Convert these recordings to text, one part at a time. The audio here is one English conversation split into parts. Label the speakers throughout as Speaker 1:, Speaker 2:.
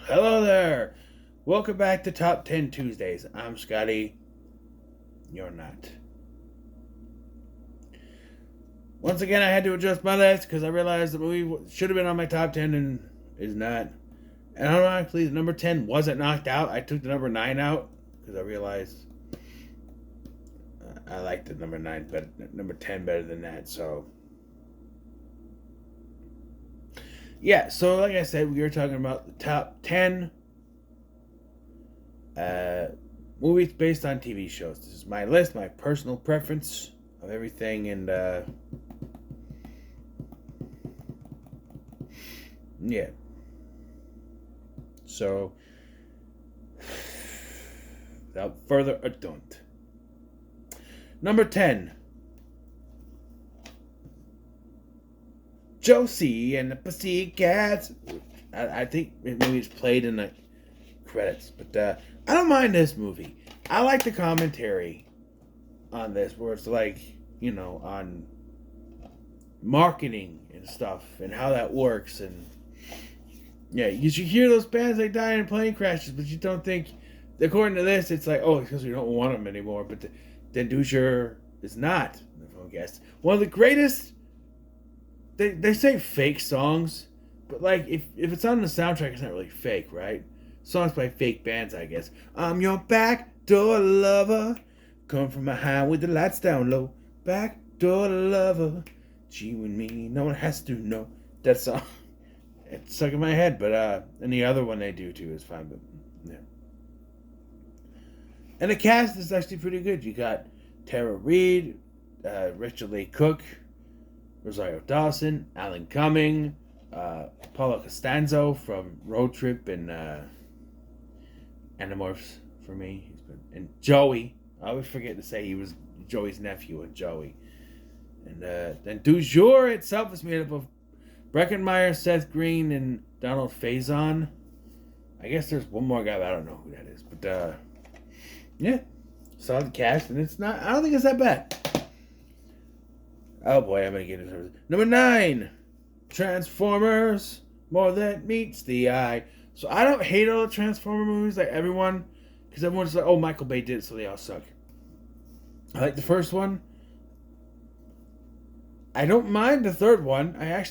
Speaker 1: Hello there. Welcome back to Top 10 Tuesdays. I'm Scotty. You're not. Once again, I had to adjust my list because I realized the movie should have been on my top 10 and is not. And ironically, the number 10 wasn't knocked out. I took the number 9 out because I realized I liked the number 9 better, number 10 better than that. So, yeah. So, like I said, we were talking about the top 10 uh, movies based on TV shows. This is my list, my personal preference of everything, and yeah. So, without further ado, number 10, Josie and the Pussycats. I think maybe it's played in the credits, but I don't mind this movie. I like the commentary on this, where it's like, on marketing and stuff and how that works. And yeah, you should hear those bands that die in plane crashes, but you don't think, according to this, it's like, oh, because we don't want them anymore. But then Dusher is not the phone guest. One of the greatest, they say fake songs, but like if it's on the soundtrack, it's not really fake, right? Songs by fake bands, I guess. I'm your backdoor lover, come from behind with the lights down low. Backdoor lover, you and me, no one has to know. That song, it's stuck in my head, but and the other one they do too is fine, but yeah. And the cast is actually pretty good. You got Tara Reid, Richard Lee Cook, Rosario Dawson, Alan Cumming, Paula Costanzo from Road Trip and Animorphs for me. And Joey. I always forget to say he was Joey's nephew and Joey. And then Du Jour itself is made up of Breckenmeyer, Seth Green, and Donald Faison. I guess there's one more guy, but I don't know who that is. But yeah, saw the cast, and I don't think it's that bad. Oh boy, I'm gonna get into it. Number 9, Transformers, More Than Meets the Eye. So I don't hate all the Transformer movies like everyone, because everyone's like, oh, Michael Bay did it, so they all suck. I like the first one. I don't mind the third one. I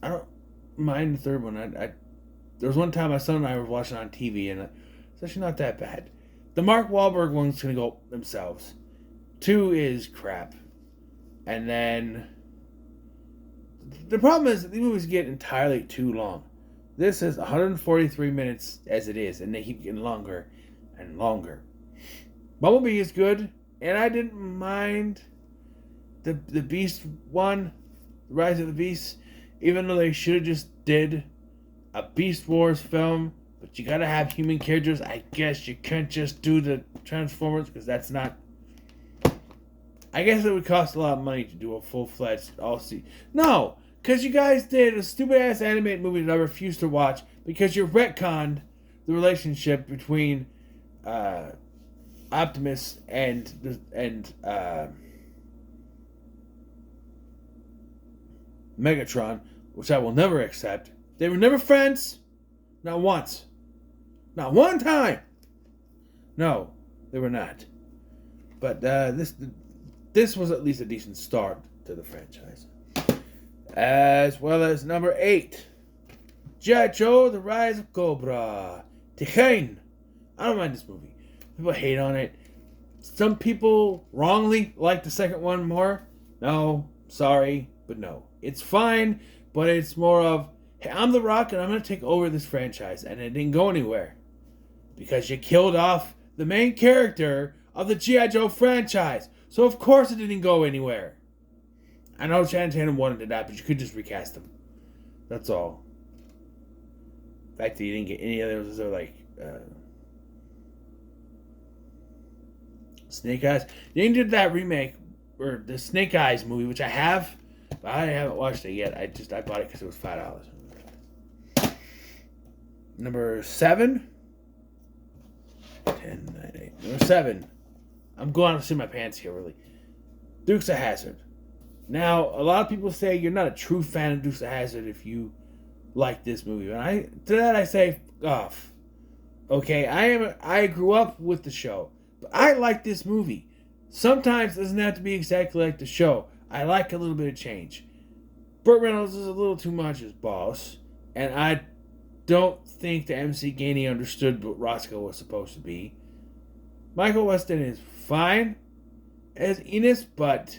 Speaker 1: don't mind the third one. There was one time my son and I were watching on TV, and it's actually not that bad. The Mark Wahlberg one's gonna go themselves. 2 is crap. And then the problem is these movies get entirely too long. This is 143 minutes as it is, and they keep getting longer and longer. Bumblebee is good, and I didn't mind the Beast one, Rise of the Beast, even though they should have just did a Beast Wars film, but you gotta have human characters. I guess you can't just do the Transformers, because that's not... I guess it would cost a lot of money to do a full-fledged all-season. No! Because you guys did a stupid-ass animated movie that I refused to watch because you retconned the relationship between Optimus and Megatron, which I will never accept. They were never friends. Not once. Not one time. No, they were not. But this was at least a decent start to the franchise. As well as number 8, G.I. Joe, The Rise of Cobra. Tijain. I don't mind this movie. People hate on it. Some people wrongly like the second one more. No, sorry, but no. It's fine, but it's more of, hey, I'm The Rock and I'm going to take over this franchise. And it didn't go anywhere. Because you killed off the main character of the G.I. Joe franchise. So of course it didn't go anywhere. I know Channing Tatum wanted that, but you could just recast him. That's all. The fact that you didn't get any of those are like Snake Eyes. You did that remake or the Snake Eyes movie, which I have, but I haven't watched it yet. I bought it because it was $5. Number 7. 10, 9, 8. Number 7. I'm going to see my pants here, really. Dukes of Hazzard. Now, a lot of people say you're not a true fan of Dukes of Hazzard if you like this movie. And to that I say, off. Okay, I grew up with the show, but I like this movie. Sometimes it doesn't have to be exactly like the show. I like a little bit of change. Burt Reynolds is a little too much as boss, and I don't think the MC Gainey understood what Roscoe was supposed to be. Michael Weston is fine as Enos, but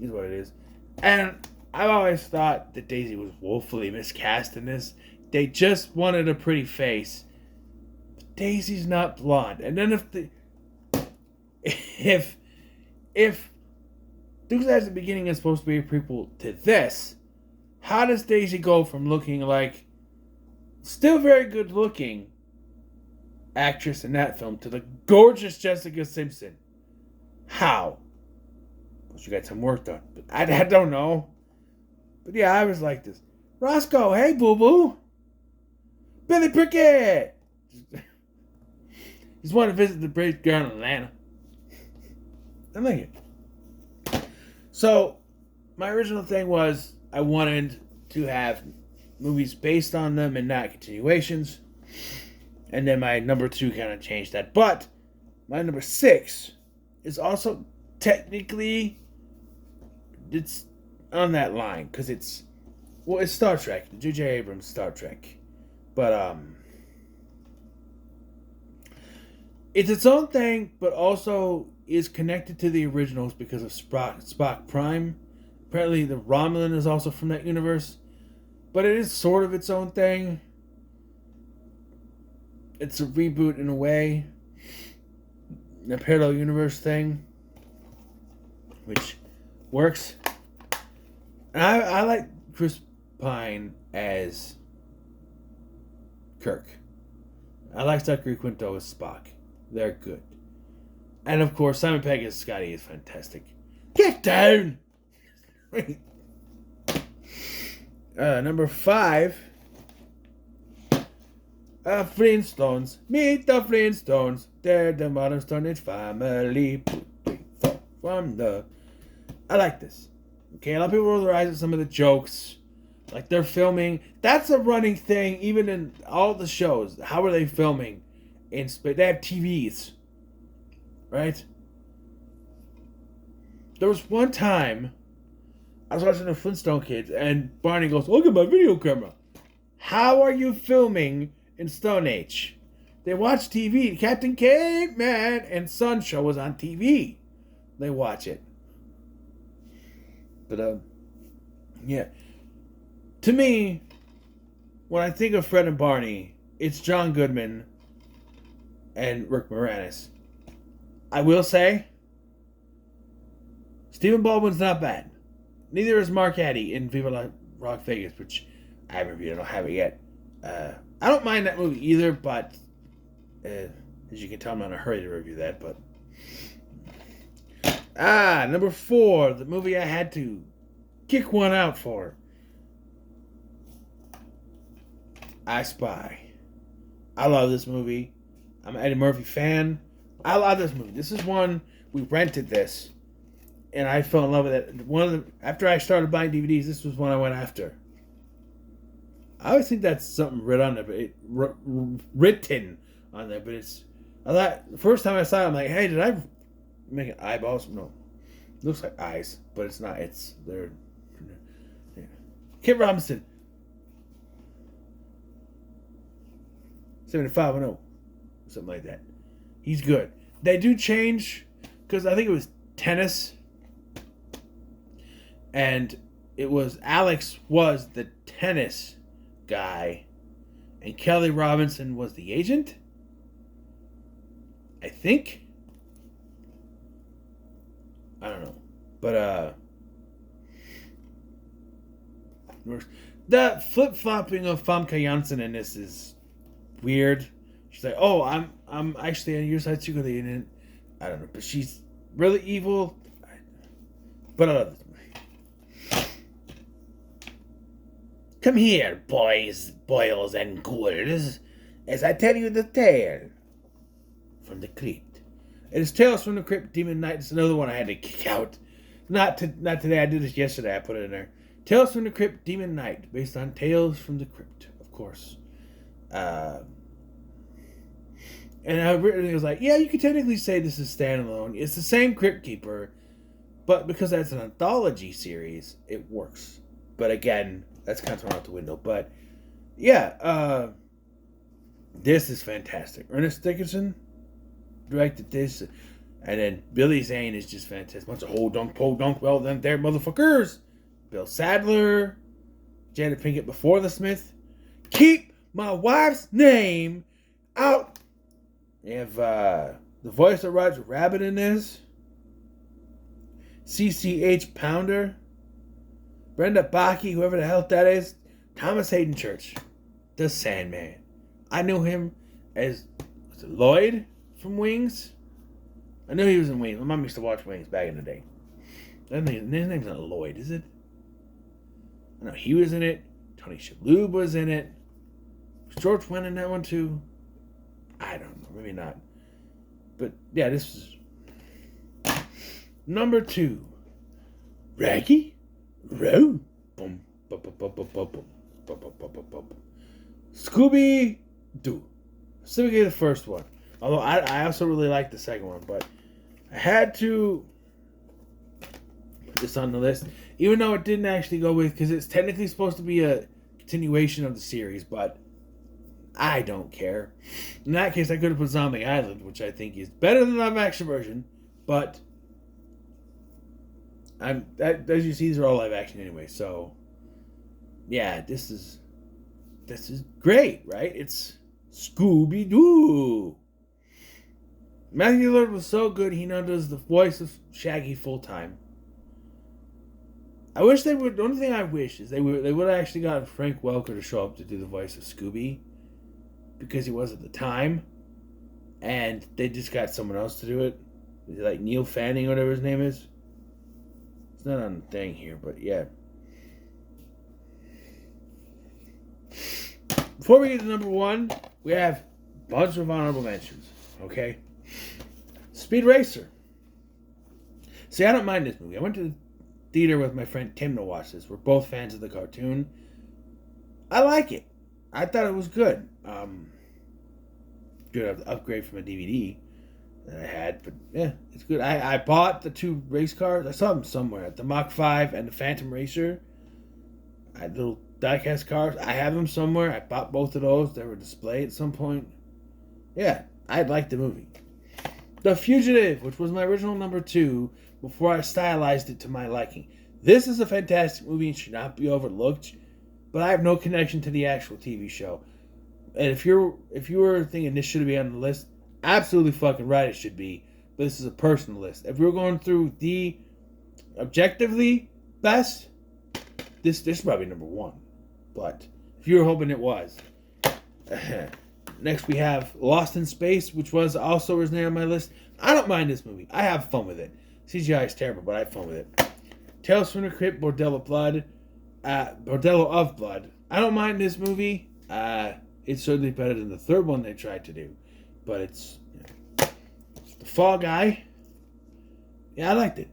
Speaker 1: is what it is. And I've always thought that Daisy was woefully miscast in this. They just wanted a pretty face. But Daisy's not blonde. And then if Dukes at the beginning is supposed to be a prequel to this, how does Daisy go from looking like still very good looking actress in that film to the gorgeous Jessica Simpson? How? Well, she got some work done. But I don't know. But yeah, I was like this. Roscoe, hey boo boo. Billy Prickett. He's wanted to visit the British girl in Atlanta. I like it. So, my original thing was I wanted to have movies based on them and not continuations. And then my number 2 kind of changed that. But my number 6 is also technically, it's on that line because it's Star Trek, J.J. Abrams' Star Trek. But it's its own thing, but also is connected to the originals because of Spock Prime. Apparently, the Romulan is also from that universe, but it is sort of its own thing. It's a reboot in a way, a parallel universe thing, which works. And I like Chris Pine as Kirk. I like Zachary Quinto as Spock. They're good. And of course, Simon Pegg as Scotty is fantastic. Get down! Number 5. Flintstones. Meet the Flintstones. They're the modern Stone Age family. From the... I like this. Okay, a lot of people roll their eyes at some of the jokes. Like they're filming. That's a running thing even in all the shows. How are they filming? In space? They have TVs. Right? There was one time I was watching the Flintstone Kids and Barney goes, look at my video camera. How are you filming in Stone Age? They watch TV. Captain Caveman and Sun Show was on TV. They watch it. But, yeah. To me, when I think of Fred and Barney, it's John Goodman and Rick Moranis. I will say, Stephen Baldwin's not bad. Neither is Mark Addy in Viva La Rock Vegas, which I haven't reviewed. I don't have it yet. I don't mind that movie either, but as you can tell, I'm not in a hurry to review that. But number 4, the movie I had to kick one out for. I Spy. I love this movie. I'm an Eddie Murphy fan. I love this movie. This is one, we rented this, and I fell in love with it. After I started buying DVDs, this was one I went after. I always think that's something written on there, but it's. I thought the first time I saw it, I'm like, hey, did I make it eyeballs? No, it looks like eyes, but it's not. They're. Yeah. Kit Robinson. 75-0, something like that. He's good. They do change because I think it was tennis, and it was Alex was the tennis guy, and Kelly Robinson was the agent. I think. I don't know, but the flip flopping of Famke Janssen in this is weird. She's like, oh, I'm actually on your side secretly, and I don't know, but she's really evil. But I love this movie. Come here, boys, boils, and ghouls, as I tell you the tale from the Crypt. It is Tales from the Crypt, Demon Knight. It's another one I had to kick out. Not today. I did this yesterday. I put it in there. Tales from the Crypt Demon Knight, based on Tales from the Crypt, of course. And I really was like, yeah, you could technically say this is standalone. It's the same Crypt Keeper, but because that's an anthology series, it works. But again, that's kind of thrown out the window. But yeah, this is fantastic. Ernest Dickerson directed this, and then Billy Zane is just fantastic. Bunch of ho dunk, po dunk, well then there, motherfuckers. Bill Sadler, Janet Pinkett before the Smith. Keep my wife's name out. You have the voice of Roger Rabbit in this. CCH Pounder. Brenda Baki, whoever the hell that is. Thomas Hayden Church. The Sandman. I knew him as Lloyd from Wings. I knew he was in Wings. My mom used to watch Wings back in the day. His name's not Lloyd, is it? I know he was in it. Tony Shalhoub was in it. Was George Wendt in that one too? I don't know. Maybe not. But yeah, this is number 2. Raggy Row. ScoobyDoo. Specifically the first one. Although I also really like the second one, but I had to put this on the list, even though it didn't actually go with, because it's technically supposed to be a continuation of the series, but I don't care. In that case, I could have put Zombie Island, which I think is better than the live action version, but as you see, these are all live action anyway, so yeah, this is great, right? It's Scooby-Doo. Matthew Lillard was so good, he now does the voice of Shaggy full time. I wish they would. The only thing I wish is they would have actually got Frank Welker to show up to do the voice of Scooby, because he was at the time, and they just got someone else to do it. Is it like Neil Fanning or whatever his name is? It's not on the thing here, but yeah. Before we get to number 1, we have a bunch of honorable mentions. Okay, Speed Racer. See, I don't mind this movie. I went to the theater with my friend Tim to watch this. We're both fans of the cartoon. I like it. I thought it was good. Good upgrade from a DVD that I had, but yeah, it's good. I bought the 2 race cars. I saw them somewhere at the Mach 5 and the Phantom Racer. I had little diecast cars. I have them somewhere. I bought both of those. They were displayed at some point. Yeah, I liked the movie. The Fugitive, which was my original number 2 before I stylized it to my liking. This is a fantastic movie and should not be overlooked, but I have no connection to the actual TV show. And if you were thinking this should be on the list, absolutely fucking right it should be. But this is a personal list. If we were going through the objectively best, this is probably number 1. But if you were hoping it was. Next we have Lost in Space, which was also originally on my list. I don't mind this movie. I have fun with it. CGI is terrible, but I have fun with it. Tales from the Crypt, Bordello of Blood. I don't mind this movie. It's certainly better than the third one they tried to do. But it's, The Fall Guy. Yeah, I liked it.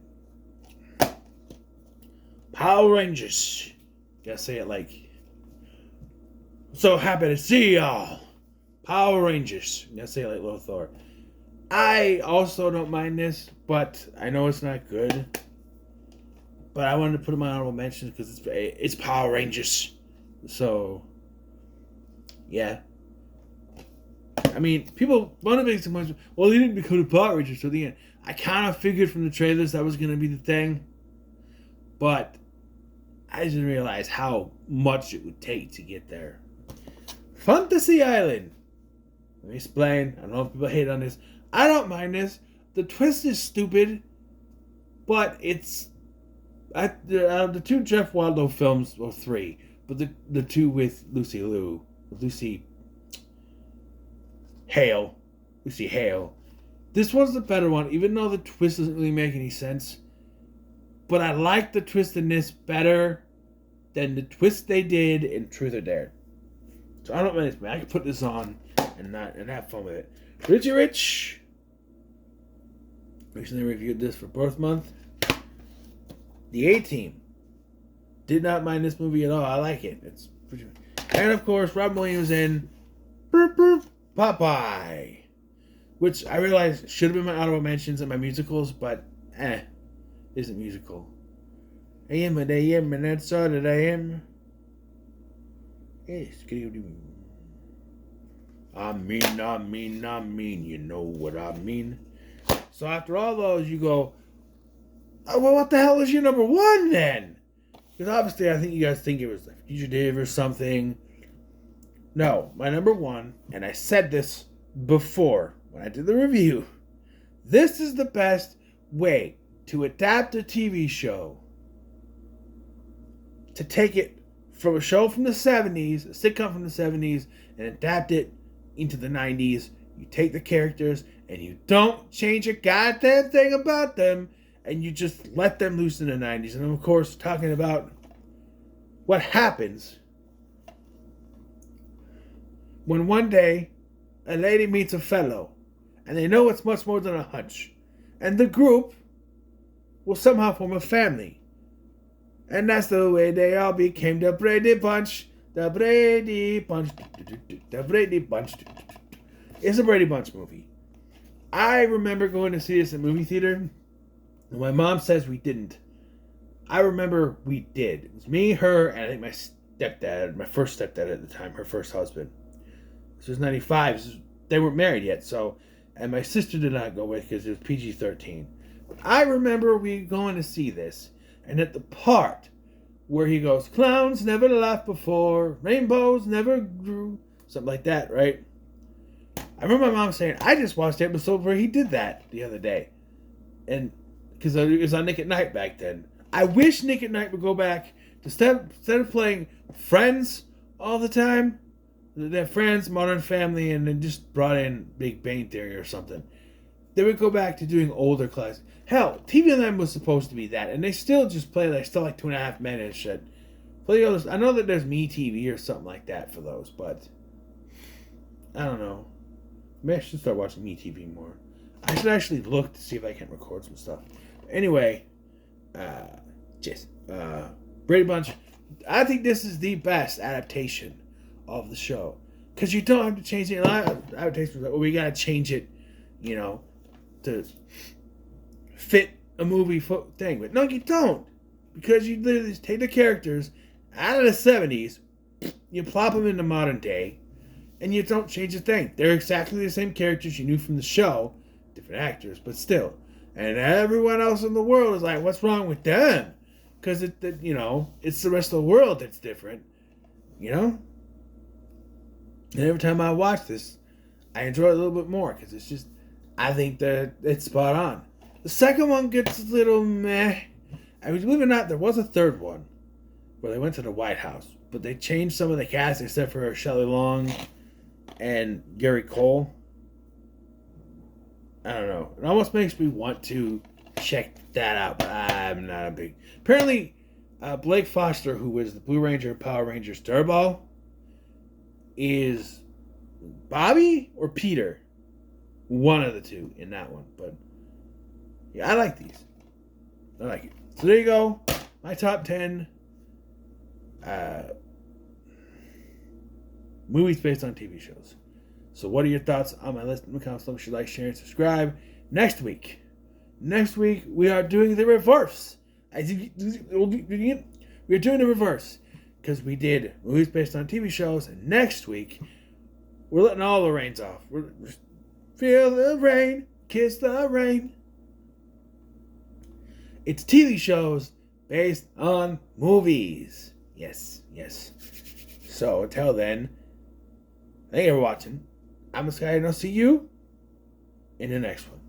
Speaker 1: Power Rangers. Gotta say it like, so happy to see y'all. Power Rangers. Gotta say it like Little Thor. I also don't mind this, but I know it's not good. But I wanted to put in my honorable mentions because it's Power Rangers. So, yeah. I mean, people want to make so much. Well, he didn't become a Power Ranger till the end. I kind of figured from the trailers that was going to be the thing. But I didn't realize how much it would take to get there. Fantasy Island. Let me explain. I don't know if people hate on this. I don't mind this. The twist is stupid, but it's the 2 Jeff Waldo films, or 3, but the 2 with Lucy Hale. This one's the better one, even though the twist doesn't really make any sense. But I like the twist in this better than the twist they did in Truth or Dare. So I don't mind this. I can put this on and have fun with it. Richie Rich. Recently reviewed this for Birth Month. The ATeam. Did not mind this movie at all. I like it. It's pretty... And of course, Robin Williams in Popeye, which I realized should have been my honorable mentions and my musicals, but isn't musical. I am what I am, and that's all that I am. Yes, I mean, you know what I mean. So after all those, you go, oh, well, what the hell is your number one then? Because obviously I think you guys think it was like Fugitive or something. No, my number one, and I said this before when I did the review, this is the best way to adapt a TV show. To take it from a show from the 70s, a sitcom from the 70s, and adapt it into the 90s. You take the characters and you don't change a goddamn thing about them, and you just let them loose in the 90s. And I'm, of course, talking about what happens when one day a lady meets a fellow and they know it's much more than a hunch. And the group will somehow form a family. And that's the way they all became the Brady Bunch. The Brady Bunch. The Brady Bunch. It's a Brady Bunch movie. I remember going to see this in a movie theater. And my mom says we didn't. I remember we did. It was me, her, and I think my stepdad, my first stepdad at the time, her first husband. This was 95. They weren't married yet, so... And my sister did not go with because it was PG-13. But I remember we going to see this. And at the part where he goes, clowns never laughed before, rainbows never grew, something like that, right? I remember my mom saying, I just watched the episode where he did that the other day. And because it was on Nick at Night back then. I wish Nick at Night would go back to instead of playing Friends all the time, they're Friends, Modern Family, and then just brought in Big Bang Theory or something. They would go back to doing older classics. Hell, TV Land was supposed to be that, and they still just play like 2.5 Men and shit. Play others. I know that there's Me TV or something like that for those, but I don't know. Maybe I should start watching Me TV more. I should actually look to see if I can record some stuff. Anyway, Brady Bunch. I think this is the best adaptation of the show because you don't have to change it. A lot of adaptations, well, we gotta change it, you know, to fit a movie thing. But no, you don't. Because you literally just take the characters out of the 70s, you plop them into modern day, and you don't change a thing. They're exactly the same characters you knew from the show, different actors, but still. And everyone else in the world is like, what's wrong with them? Because, it's the rest of the world that's different, you know? And every time I watch this, I enjoy it a little bit more, because it's just, I think that it's spot on. The second one gets a little meh. I mean, believe it or not, there was a third one where they went to the White House, but they changed some of the cast except for Shelley Long and Gary Cole. I don't know. It almost makes me want to check that out, but I'm not a big... Apparently, Blake Foster, who was the Blue Ranger in Power Rangers Turbo, is Bobby or Peter? One of the two in that one, but yeah, I like these. I like it. So there you go. My top 10 movies based on TV shows. So what are your thoughts on my list? In the comments below. Make sure you like, share, and subscribe. Next week we are doing the reverse. We're doing the reverse because we did movies based on TV shows, and next week we're letting all the reins off. We're feel the rain, kiss the rain. It's TV shows based on movies. Yes. So until then, thank you for watching. I'm Sky, and I'll see you in the next one.